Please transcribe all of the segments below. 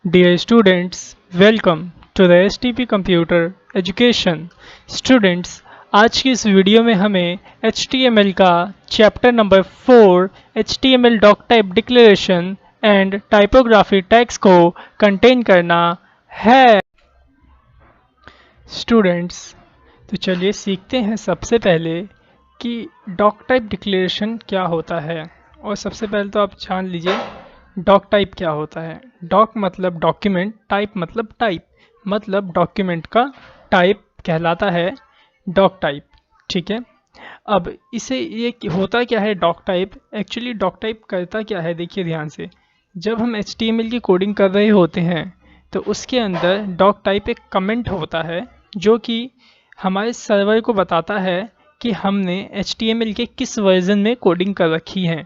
Dear students, welcome to the STP Computer Education. Students, आज की इस वीडियो में हमें HTML का chapter number 4 HTML doc type declaration and typography tags को कंटेन करना है। स्टूडेंट्स, तो चलिए सीखते हैं सबसे पहले कि डॉक टाइप डिक्लेरेशन क्या होता है। और सबसे पहले तो आप जान लीजिए डॉक टाइप क्या होता है। डॉक मतलब डॉक्यूमेंट, टाइप मतलब टाइप, मतलब डॉक्यूमेंट का टाइप कहलाता है डॉक टाइप। ठीक है, अब इसे ये होता क्या है doc type. Actually doc type करता क्या है, देखिए ध्यान से। जब हम HTML की कोडिंग कर रहे होते हैं तो उसके अंदर डॉक टाइप एक कमेंट होता है जो कि हमारे सर्वर को बताता है कि हमने HTML के किस वर्जन में कोडिंग कर रखी है।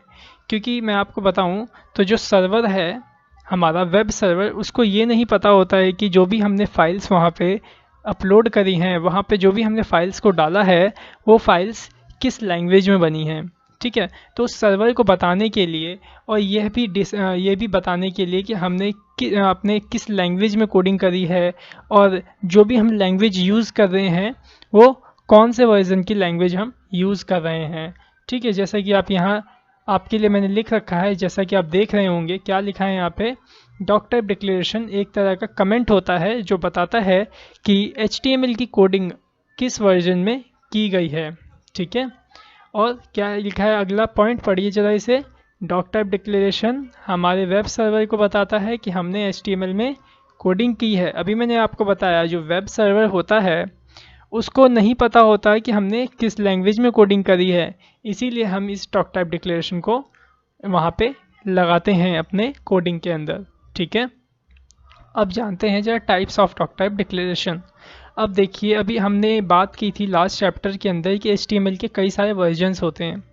क्योंकि मैं आपको बताऊं तो जो सर्वर है हमारा वेब सर्वर, उसको ये नहीं पता होता है कि जो भी हमने फाइल्स वहाँ पे अपलोड करी हैं, वहाँ पे जो भी हमने फाइल्स को डाला है वो फाइल्स किस लैंग्वेज में बनी हैं। ठीक है, तो उस सर्वर को बताने के लिए और ये भी बताने के लिए कि हमने अपने किस लैंग्वेज में कोडिंग करी है और जो भी हम लैंग्वेज यूज़ कर रहे हैं वो कौन से वर्जन की लैंग्वेज हम यूज़ कर रहे हैं। ठीक है, जैसा कि आप यहाँ आपके लिए मैंने लिख रखा है, जैसा कि आप देख रहे होंगे क्या लिखा है यहाँ पे। डॉक टाइप डिक्लेरेशन एक तरह का कमेंट होता है जो बताता है कि HTML की कोडिंग किस वर्जन में की गई है। ठीक है, और क्या लिखा है अगला पॉइंट, पढ़िए जरा इसे। डॉक टाइप डिक्लेरेशन हमारे वेब सर्वर को बताता है कि हमने HTML में कोडिंग की है। अभी मैंने आपको बताया जो वेब सर्वर होता है उसको नहीं पता होता है कि हमने किस लैंग्वेज में कोडिंग करी है, इसीलिए हम इस डॉक टाइप डिक्लेरेशन को वहाँ पे लगाते हैं अपने कोडिंग के अंदर। ठीक है, अब जानते हैं जरा types of doc type declaration. अब देखिए, अभी हमने बात की थी लास्ट चैप्टर के अंदर कि HTML के कई सारे वर्जन्स होते हैं।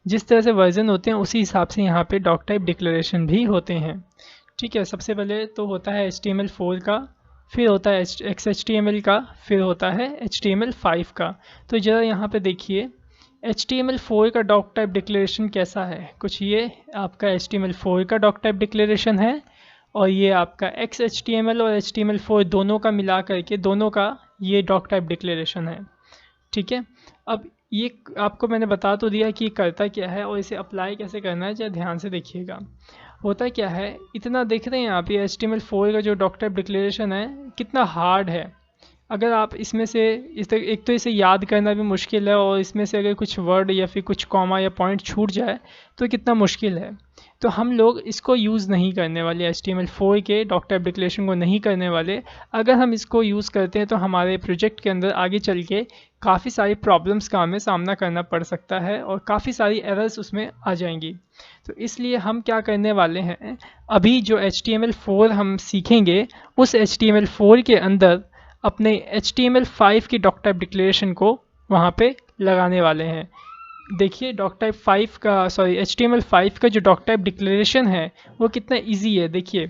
जिस तरह से वर्जन होते हैं उसी हिसाब से यहाँ पे डॉक टाइप डिक्लेरेशन भी होते हैं। ठीक है, सबसे पहले तो होता है HTML4 का, फिर होता है XHTML का, फिर होता है HTML5 का। तो ज़रा यहाँ पे देखिए HTML4 का डॉक टाइप डिक्लेरेशन कैसा है। कुछ ये आपका HTML4 का डॉक टाइप डिक्लेरेशन है और ये आपका XHTML और HTML4 दोनों का मिला करके दोनों का ये डॉक टाइप डिक्लेरेशन है। ठीक है, अब ये आपको मैंने बता तो दिया कि ये करता क्या है और इसे अप्लाई कैसे करना है, जरा ध्यान से देखिएगा। होता क्या है, इतना देख रहे हैं आप ये HTML4 का जो डॉक टाइप डिक्लेरेशन है कितना हार्ड है। अगर आप इसमें से एक तो इसे याद करना भी मुश्किल है और इसमें से अगर कुछ वर्ड या फिर कुछ कॉमा या पॉइंट छूट जाए तो कितना मुश्किल है। तो हम लोग इसको यूज़ नहीं करने वाले, HTML4 के डॉक टाइप डिक्लेरेशन को नहीं करने वाले। अगर हम इसको यूज़ करते हैं तो हमारे प्रोजेक्ट के अंदर आगे चल के काफ़ी सारी प्रॉब्लम्स का हमें सामना करना पड़ सकता है और काफ़ी सारी एरर्स उसमें आ जाएंगी। तो इसलिए हम क्या करने वाले हैं, अभी जो HTML4 हम सीखेंगे उस HTML4 के अंदर अपने HTML5 की डॉक टाइप डिक्लेरेशन को वहाँ पे लगाने वाले हैं। देखिए HTML5 का जो डॉक टाइप डिक्लेरेशन है वो कितना इजी है। देखिए,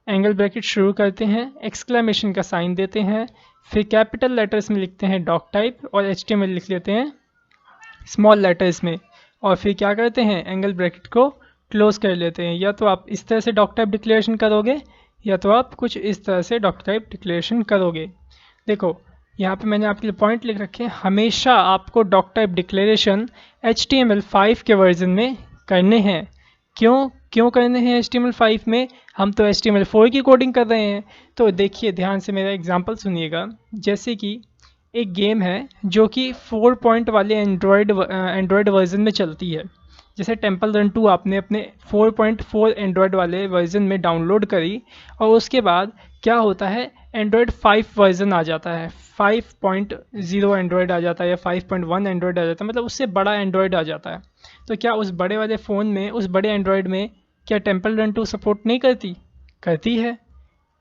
एंगल ब्रैकेट शुरू करते हैं, एक्सक्लेमेशन का साइन देते हैं, फिर कैपिटल लेटर्स में लिखते हैं डॉक टाइप और HTML लिख लेते हैं स्मॉल लेटर्स में, और फिर क्या करते हैं एंगल ब्रैकेट को क्लोज कर लेते हैं। या तो आप इस तरह से डॉक टाइप डिक्लेरेशन करोगे या तो आप कुछ इस तरह से डॉक टाइप डिक्लेरेशन करोगे। देखो यहाँ पे मैंने आपके लिए पॉइंट लिख रखे हैं, हमेशा आपको डॉक टाइप डिक्लेरेशन HTML5 के वर्जन में करने हैं। क्यों करने हैं HTML5 में, हम तो HTML4 की कोडिंग कर रहे हैं। तो देखिए ध्यान से मेरा एग्जांपल सुनिएगा। जैसे कि एक गेम है जो कि 4 पॉइंट वाले एंड्रॉयड वर्जन में चलती है। जैसे टेम्पल रन 2 आपने अपने 4.4 एंड्रॉयड वाले वर्जन में डाउनलोड करी और उसके बाद क्या होता है एंड्रॉयड 5 वर्जन आ जाता है, 5.0 एंड्रॉयड आ जाता है या 5.1 एंड्रॉयड आ जाता है, मतलब उससे बड़ा एंड्रॉयड आ जाता है। तो क्या उस बड़े वाले फ़ोन में, उस बड़े एंड्रॉयड में क्या टेम्पल रन 2 सपोर्ट नहीं करती? करती है।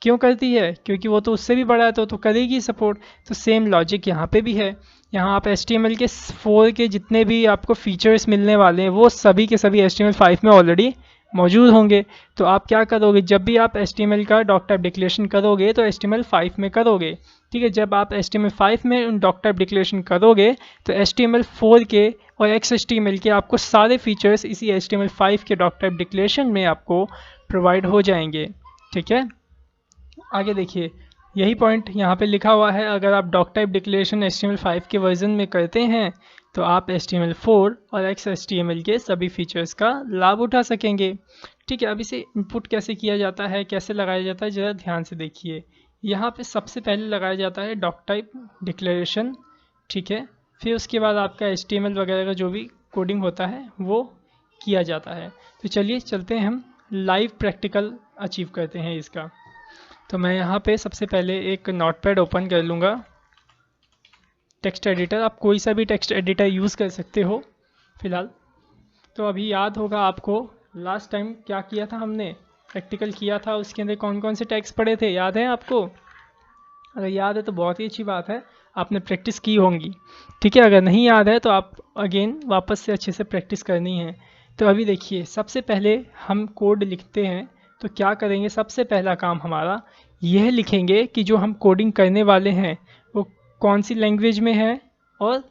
क्यों करती है? क्योंकि वो तो उससे भी बड़ा है तो करेगी सपोर्ट। तो सेम लॉजिक यहाँ पे भी है। यहाँ आप HTML के 4 के जितने भी आपको फीचर्स मिलने वाले हैं वो सभी के सभी HTML5 में ऑलरेडी मौजूद होंगे। तो आप क्या करोगे, जब भी आप HTML का डॉक टाइप डिक्लेरेशन करोगे तो HTML5 में करोगे। ठीक है, जब आप HTML5 में डॉक टाइप डिक्लेरेशन करोगे तो HTML4 के और XHTML के आपको सारे फीचर्स इसी HTML5 के डॉक टाइप डिक्लेरेशन में आपको प्रोवाइड हो जाएंगे। ठीक है, आगे देखिए, यही पॉइंट यहाँ पे लिखा हुआ है, अगर आप डॉक टाइप डिक्लेरेशन HTML5 के वर्जन में करते हैं तो आप HTML4 और XHTML के सभी फीचर्स का लाभ उठा सकेंगे। ठीक है, अब इसे इनपुट कैसे किया जाता है, कैसे लगाया जाता है, ज़रा ध्यान से देखिए। यहाँ पे सबसे पहले लगाया जाता है डॉक टाइप डिक्लेरेशन। ठीक है, फिर उसके बाद आपका HTML वगैरह का जो भी कोडिंग होता है वो किया जाता है। तो चलिए चलते हैं, हम लाइव प्रैक्टिकल अचीव करते हैं इसका। तो मैं यहाँ पे सबसे पहले एक नोटपैड ओपन कर लूँगा। टेक्स्ट एडिटर, आप कोई सा भी टेक्स्ट एडिटर यूज़ कर सकते हो फ़िलहाल। तो अभी याद होगा आपको लास्ट टाइम क्या किया था, हमने प्रैक्टिकल किया था, उसके अंदर कौन कौन से टैग्स पढ़े थे, याद है आपको? अगर याद है तो बहुत ही अच्छी बात है, आपने प्रैक्टिस की होंगी। ठीक है, अगर नहीं याद है तो आप अगेन वापस से अच्छे से प्रैक्टिस करनी है। तो अभी देखिए, सबसे पहले हम कोड लिखते हैं तो क्या करेंगे, सबसे पहला काम हमारा यह लिखेंगे कि जो हम कोडिंग करने वाले हैं वो कौन सी लैंग्वेज में है और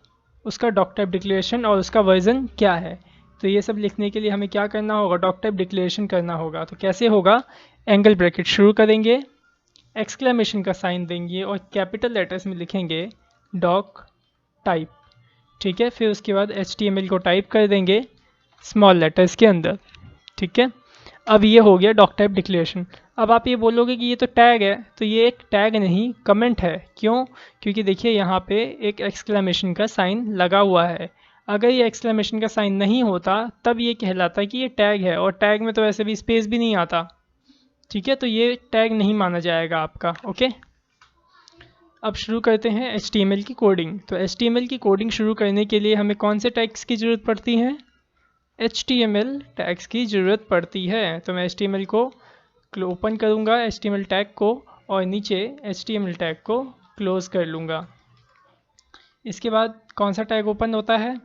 उसका डॉक टाइप डिक्लेरेशन और उसका वर्जन क्या है। तो ये सब लिखने के लिए हमें क्या करना होगा, डॉक टाइप डिक्लेरेशन करना होगा। तो कैसे होगा, एंगल ब्रैकेट शुरू करेंगे, एक्सक्लेमेशन का साइन देंगे और कैपिटल लेटर्स में लिखेंगे डॉक टाइप। ठीक है, फिर उसके बाद HTML को टाइप कर देंगे स्मॉल लेटर्स के अंदर। ठीक है, अब ये हो गया डॉक टाइप डिक्लेरेशन। अब आप ये बोलोगे कि ये तो टैग है, तो ये एक टैग नहीं कमेंट है। क्यों? क्योंकि देखिए यहाँ पे एक एक्सक्लेमेशन का साइन लगा हुआ है। अगर ये एक्सक्लेमेशन का साइन नहीं होता तब ये कहलाता कि ये टैग है, और टैग में तो वैसे भी स्पेस भी नहीं आता। ठीक है, तो ये टैग नहीं माना जाएगा आपका। ओके, अब शुरू करते हैं HTML की कोडिंग। तो HTML की कोडिंग शुरू करने के लिए हमें कौन से टैग्स की ज़रूरत पड़ती है, HTML टैग्स की ज़रूरत पड़ती है। तो मैं HTML को ओपन करूँगा, HTML टैग को, और नीचे HTML टैग को क्लोज़ कर लूँगा। इसके बाद कौन सा टैग ओपन होता है,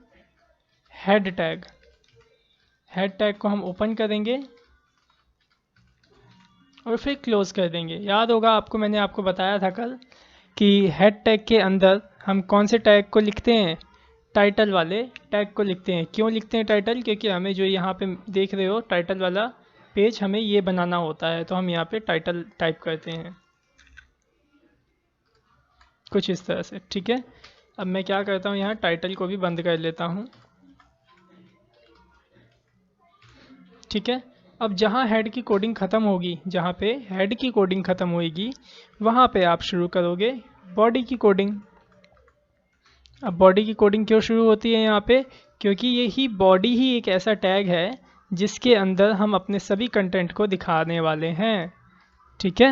हेड टैग। हेड टैग को हम ओपन करेंगे और फिर क्लोज़ कर देंगे। याद होगा आपको, मैंने आपको बताया था कल कि हेड टैग के अंदर हम कौन से टैग को लिखते हैं, टाइटल वाले टैग को लिखते हैं। क्यों लिखते हैं टाइटल, क्योंकि हमें जो यहाँ पे देख रहे हो टाइटल वाला पेज हमें ये बनाना होता है, तो हम यहाँ पे टाइटल टाइप करते हैं कुछ इस तरह से। ठीक है, अब मैं क्या करता हूँ, यहाँ टाइटल को भी बंद कर लेता हूँ। ठीक है, अब जहाँ हेड की कोडिंग ख़त्म होगी, जहाँ पे हेड की कोडिंग ख़त्म होगी वहाँ पे आप शुरू करोगे बॉडी की कोडिंग। अब बॉडी की कोडिंग क्यों शुरू होती है यहाँ पे, क्योंकि यही बॉडी ही एक ऐसा टैग है जिसके अंदर हम अपने सभी कंटेंट को दिखाने वाले हैं। ठीक है,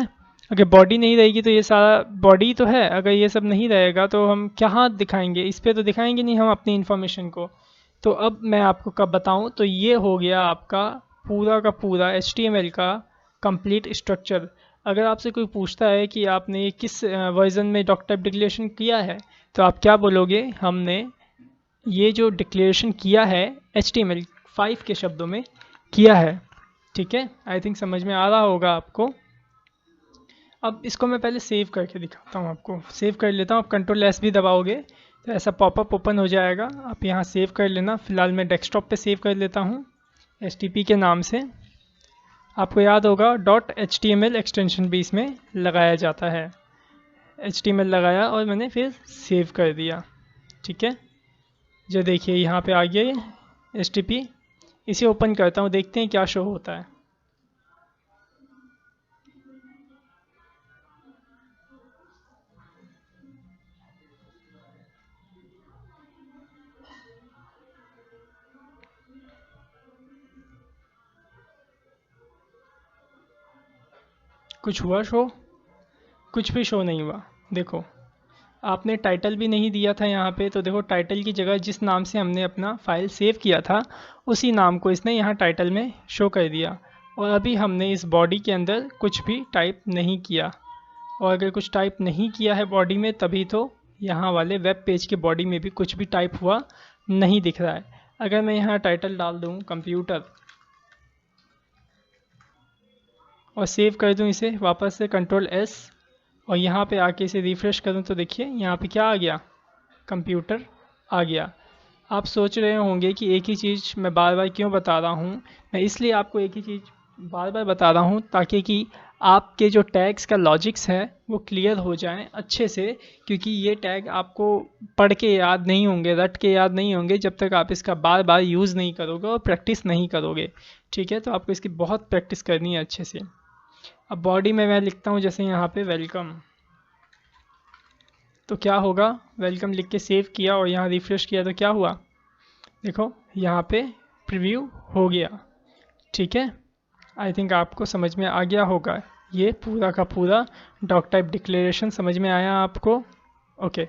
अगर बॉडी नहीं रहेगी तो ये सारा बॉडी तो है, अगर ये सब नहीं रहेगा तो हम क्या दिखाएंगे, इस पर तो दिखाएंगे नहीं हम अपनी इन्फॉर्मेशन को। तो अब मैं आपको कब बताऊं, तो ये हो गया आपका पूरा का पूरा HTML का कंप्लीट स्ट्रक्चर। अगर आपसे कोई पूछता है कि आपने ये किस वर्जन में डॉक टाइप डिक्लेरेशन किया है, तो आप क्या बोलोगे, हमने ये जो डिक्लेरेशन किया है HTML5 के शब्दों में किया है। ठीक है, आई थिंक समझ में आ रहा होगा आपको। अब इसको मैं पहले सेव करके दिखाता हूँ आपको। सेव कर लेता हूँ, आप Ctrl+S भी दबाओगे तो ऐसा पॉपअप ओपन हो जाएगा, आप यहाँ सेव कर लेना। फ़िलहाल मैं डेस्कटॉप पे सेव कर लेता हूँ HTTP के नाम से। आपको याद होगा .html एक्सटेंशन भी इसमें लगाया जाता है। HTML लगाया और मैंने फिर सेव कर दिया। ठीक है, जो देखिए यहाँ पे आ गया ये HTTP। इसे ओपन करता हूँ, देखते हैं क्या शो होता है। कुछ हुआ शो? कुछ भी शो नहीं हुआ। देखो, आपने टाइटल भी नहीं दिया था यहाँ पे, तो देखो टाइटल की जगह जिस नाम से हमने अपना फाइल सेव किया था उसी नाम को इसने यहाँ टाइटल में शो कर दिया। और अभी हमने इस बॉडी के अंदर कुछ भी टाइप नहीं किया, और अगर कुछ टाइप नहीं किया है बॉडी में तभी तो यहाँ वाले वेब पेज के बॉडी में भी कुछ भी टाइप हुआ नहीं दिख रहा है। अगर मैं यहाँ टाइटल डाल दूँ कंप्यूटर और सेव कर दूँ इसे वापस से Ctrl+S, और यहाँ पे आके इसे रिफ़्रेश करूँ तो देखिए यहाँ पे क्या आ गया, कंप्यूटर आ गया। आप सोच रहे होंगे कि एक ही चीज़ मैं बार बार क्यों बता रहा हूँ। मैं इसलिए आपको एक ही चीज़ बार बार बता रहा हूँ ताकि कि आपके जो टैग्स का लॉजिक्स है वो क्लियर हो जाएं अच्छे से, क्योंकि ये टैग आपको पढ़ के याद नहीं होंगे, रट के याद नहीं होंगे जब तक आप इसका बार बार यूज़ नहीं करोगे और प्रैक्टिस नहीं करोगे। ठीक है, तो आपको इसकी बहुत प्रैक्टिस करनी है अच्छे से। अब बॉडी में मैं लिखता हूँ जैसे यहाँ पे वेलकम, तो क्या होगा, वेलकम लिख के सेव किया और यहाँ रिफ्रेश किया तो क्या हुआ, देखो यहाँ पे प्रीव्यू हो गया। ठीक है, आई थिंक आपको समझ में आ गया होगा, ये पूरा का पूरा डॉक टाइप डिक्लेरेशन समझ में आया आपको। ओके,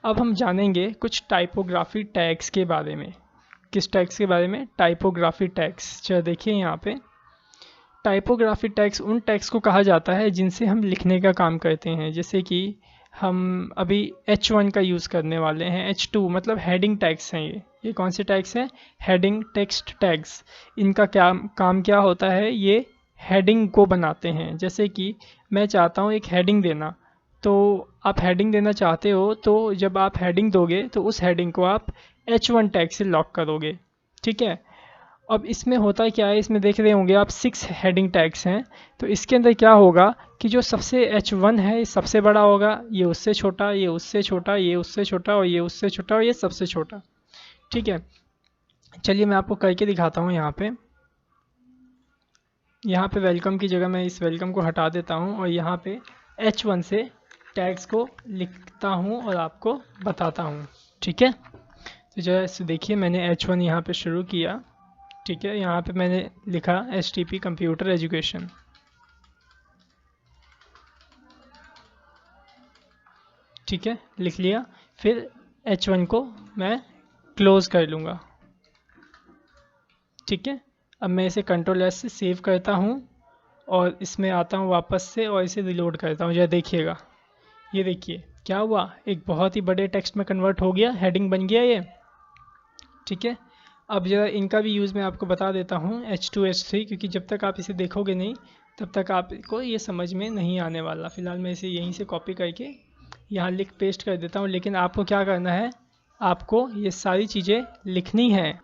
अब हम जानेंगे कुछ टाइपोग्राफी टैग्स के बारे में। किस टैग्स के बारे में, टाइपोग्राफी टैग्स। चलो देखिए यहाँ पे, टाइपोग्राफी टैग्स उन टैग्स को कहा जाता है जिनसे हम लिखने का काम करते हैं। जैसे कि हम अभी H1 का यूज़ करने वाले हैं, H2 मतलब हेडिंग टैग्स हैं ये कौन से टैग्स हैं, हेडिंग टेक्स्ट टैग्स। इनका क्या काम क्या होता है, ये हेडिंग को बनाते हैं। जैसे कि मैं चाहता हूँ एक हेडिंग देना, तो आप हेडिंग देना चाहते हो, तो जब आप हेडिंग दोगे तो उस हेडिंग को आप H1 टैग से लॉक करोगे। ठीक है, अब इसमें होता क्या है, इसमें देख रहे होंगे आप 6 हेडिंग टैग्स हैं। तो इसके अंदर क्या होगा कि जो सबसे H1 है ये सबसे बड़ा होगा, ये उससे छोटा, ये उससे छोटा, ये उससे छोटा, और ये उससे छोटा, और ये सबसे छोटा। ठीक है, चलिए मैं आपको करके दिखाता हूँ। यहाँ पे वेलकम की जगह मैं इस वेलकम को हटा देता हूँ और यहाँ पे H1 से टैग्स को लिखता हूँ और आपको बताता हूँ। ठीक है, तो जैसे देखिए मैंने H1 यहाँ पे शुरू किया। ठीक है, यहाँ पे मैंने लिखा HTP कंप्यूटर एजुकेशन। ठीक है, लिख लिया। फिर H1 को मैं क्लोज कर लूँगा। ठीक है, अब मैं इसे Ctrl+S से सेव करता हूँ और इसमें आता हूँ वापस से और इसे रिलोड करता हूँ। जरा देखिएगा, ये देखिए क्या हुआ, एक बहुत ही बड़े टेक्स्ट में कन्वर्ट हो गया, हेडिंग बन गया ये। ठीक है, अब जरा इनका भी यूज़ मैं आपको बता देता हूँ H2 H3, क्योंकि जब तक आप इसे देखोगे नहीं तब तक आपको ये समझ में नहीं आने वाला। फ़िलहाल मैं इसे यहीं से कॉपी करके यहाँ लिख पेस्ट कर देता हूँ, लेकिन आपको क्या करना है, आपको ये सारी चीज़ें लिखनी है।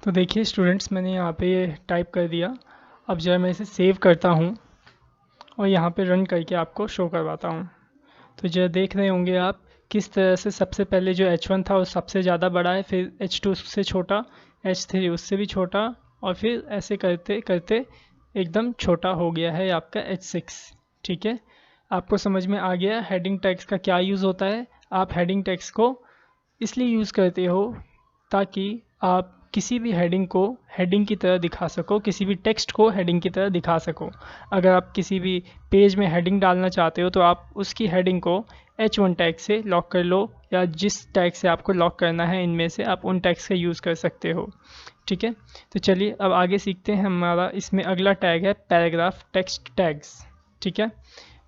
तो देखिए स्टूडेंट्स, मैंने यहाँ पे ये टाइप कर दिया। अब जरा मैं इसे सेव करता हूँ और यहाँ पे रन करके आपको शो करवाता हूँ। तो जरा देख रहे होंगे आप किस तरह से सबसे पहले जो H1 था वो सबसे ज़्यादा बड़ा है, फिर H2 उससे छोटा, H3 उससे भी छोटा, और फिर ऐसे करते करते एकदम छोटा हो गया है आपका H6। ठीक है, आपको समझ में आ गया हेडिंग टैग्स का क्या यूज़ होता है। आप हेडिंग टैग्स को इसलिए यूज़ करते हो ताकि आप किसी भी हेडिंग को हेडिंग की तरह दिखा सको, किसी भी टेक्स्ट को हेडिंग की तरह दिखा सको। अगर आप किसी भी पेज में हेडिंग डालना चाहते हो तो आप उसकी हेडिंग को H1 टैग से लॉक कर लो, या जिस टैग से आपको लॉक करना है इनमें से आप उन टैग्स का यूज़ कर सकते हो। ठीक है, तो चलिए अब आगे सीखते हैं। हमारा इसमें अगला टैग है पैराग्राफ टेक्स्ट टैग्स। ठीक है,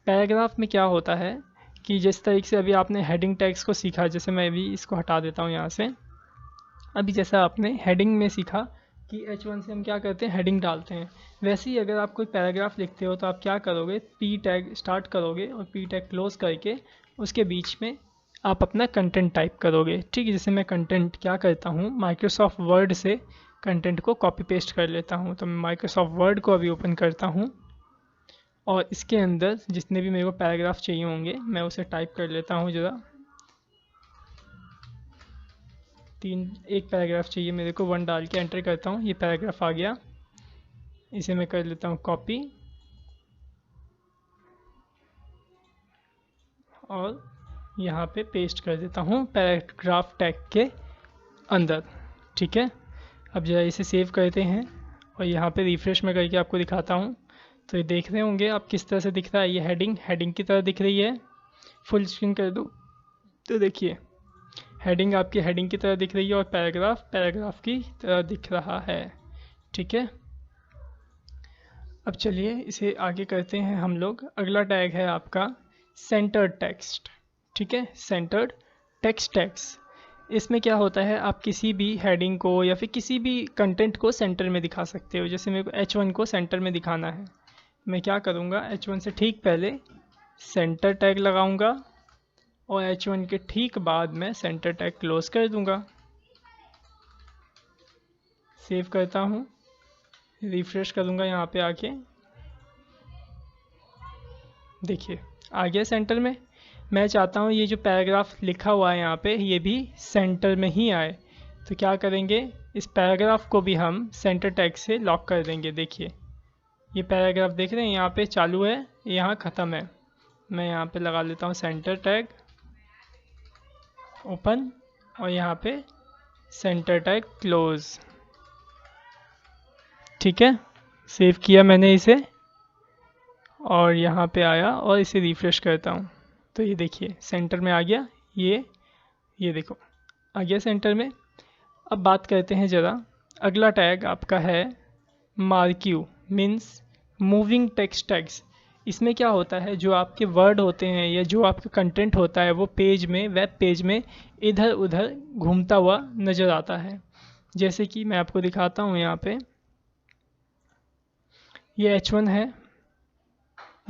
पैराग्राफ में क्या होता है कि जिस तरीके से अभी आपने हेडिंग टैग्स को सीखा, जैसे मैं अभी इसको हटा देता हूँ यहाँ से। अभी जैसा आपने हेडिंग में सीखा कि H1 से हम क्या करते हैं, हेडिंग डालते हैं, वैसे ही अगर आप कोई पैराग्राफ लिखते हो तो आप क्या करोगे, P टैग स्टार्ट करोगे और P टैग क्लोज करके उसके बीच में आप अपना कंटेंट टाइप करोगे। ठीक है, जैसे मैं कंटेंट क्या करता हूँ, माइक्रोसॉफ्ट वर्ड से कंटेंट को कॉपी पेस्ट कर लेता हूँ। तो मैं माइक्रोसॉफ्ट वर्ड को अभी ओपन करता हूँ और इसके अंदर जितने भी मेरे को पैराग्राफ चाहिए होंगे मैं उसे टाइप कर लेता हूँ। ज़रा एक पैराग्राफ चाहिए मेरे को, 1 डाल के एंटर करता हूँ, ये पैराग्राफ आ गया। इसे मैं कर लेता हूँ कॉपी और यहाँ पे पेस्ट कर देता हूँ पैराग्राफ टैग के अंदर। ठीक है, अब जरा इसे सेव करते हैं और यहाँ पे रिफ्रेश में करके आपको दिखाता हूँ। तो ये देख रहे होंगे आप किस तरह से दिख रहा है, ये हेडिंग की तरह दिख रही है। फुल स्क्रीन कर दूँ तो देखिए हेडिंग आपकी हेडिंग की तरह दिख रही है और पैराग्राफ की तरह दिख रहा है। ठीक है, अब चलिए इसे आगे करते हैं हम लोग। अगला टैग है आपका सेंटर्ड टेक्स्ट। ठीक है, सेंटर्ड टेक्स्ट टैग्स। इसमें क्या होता है, आप किसी भी हेडिंग को या फिर किसी भी कंटेंट को सेंटर में दिखा सकते हो। जैसे मेरे को H1 को सेंटर में दिखाना है, मैं क्या करूँगा, H1 से ठीक पहले सेंटर टैग लगाऊंगा और H1 के ठीक बाद मैं सेंटर टैग क्लोज कर दूंगा। सेव करता हूँ, रिफ्रेश करूँगा यहाँ पे आके। देखिए आ गया सेंटर में। मैं चाहता हूँ ये जो पैराग्राफ लिखा हुआ है यहाँ पे ये भी सेंटर में ही आए, तो क्या करेंगे, इस पैराग्राफ को भी हम सेंटर टैग से लॉक कर देंगे। देखिए ये पैराग्राफ देख रहे हैं यहाँ पे चालू है, यहाँ ख़त्म है। मैं यहाँ पे लगा लेता हूँ सेंटर टैग ओपन और यहाँ पे सेंटर टैग क्लोज। ठीक है, सेव किया मैंने इसे और यहाँ पे आया और इसे रिफ्रेश करता हूँ तो ये देखिए सेंटर में आ गया। ये देखो आ गया सेंटर में। अब बात करते हैं ज़रा, अगला टैग आपका है marquee, means moving text tags. इसमें क्या होता है, जो आपके वर्ड होते हैं या जो आपका कंटेंट होता है वो पेज में, वेब पेज में इधर उधर घूमता हुआ नज़र आता है। जैसे कि मैं आपको दिखाता हूँ यहाँ पे, ये H1 है।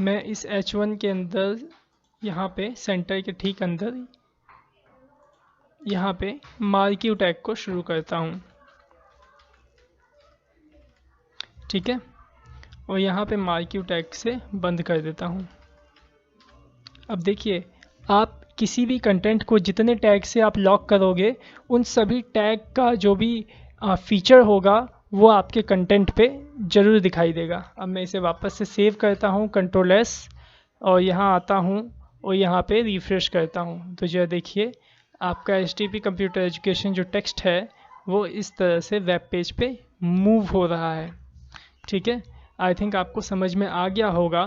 मैं इस H1 के अंदर यहाँ पे सेंटर के ठीक अंदर यहाँ पे मार्क्यू टैग को शुरू करता हूँ। ठीक है, और यहाँ पे मार्क्यू टैग से बंद कर देता हूँ। अब देखिए आप किसी भी कंटेंट को जितने टैग से आप लॉक करोगे उन सभी टैग का जो भी फीचर होगा वो आपके कंटेंट पे ज़रूर दिखाई देगा। अब मैं इसे वापस से सेव करता हूँ Ctrl+S और यहाँ आता हूँ और यहाँ पे रिफ्रेश करता हूँ तो जो देखिए आपका HTTP कंप्यूटर एजुकेशन जो टेक्स्ट है वो इस तरह से वेब पेज पे मूव हो रहा है। ठीक है, आई थिंक आपको समझ में आ गया होगा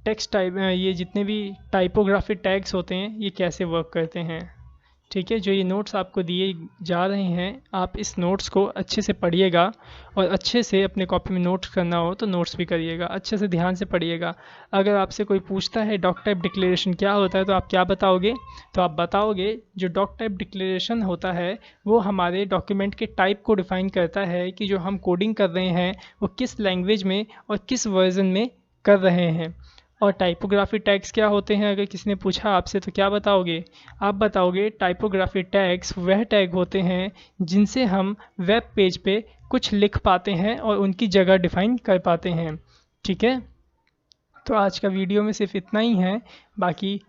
टेक्स्ट टाइप, ये जितने भी टाइपोग्राफी टैग्स होते हैं ये कैसे वर्क करते हैं। ठीक है, जो ये नोट्स आपको दिए जा रहे हैं आप इस नोट्स को अच्छे से पढ़िएगा और अच्छे से अपने कॉपी में नोट्स करना हो तो नोट्स भी करिएगा, अच्छे से ध्यान से पढ़िएगा। अगर आपसे कोई पूछता है डॉक टाइप डिक्लेरेशन क्या होता है तो आप क्या बताओगे, तो आप बताओगे जो डॉक टाइप डिक्लेरेशन होता है वो हमारे डॉक्यूमेंट के टाइप को डिफ़ाइन करता है कि जो हम कोडिंग कर रहे हैं वो किस लैंग्वेज में और किस वर्जन में कर रहे हैं। और टाइपोग्राफी टैग्स क्या होते हैं, अगर किसी ने पूछा आपसे तो क्या बताओगे, आप बताओगे टाइपोग्राफी टैग्स वह टैग होते हैं जिनसे हम वेब पेज पे कुछ लिख पाते हैं और उनकी जगह डिफ़ाइन कर पाते हैं। ठीक है, तो आज का वीडियो में सिर्फ इतना ही है, बाकी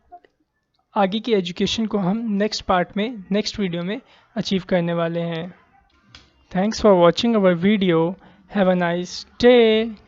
आगे की एजुकेशन को हम नेक्स्ट पार्ट में, नेक्स्ट वीडियो में अचीव करने वाले हैं। Thanks for watching our video, have a nice day.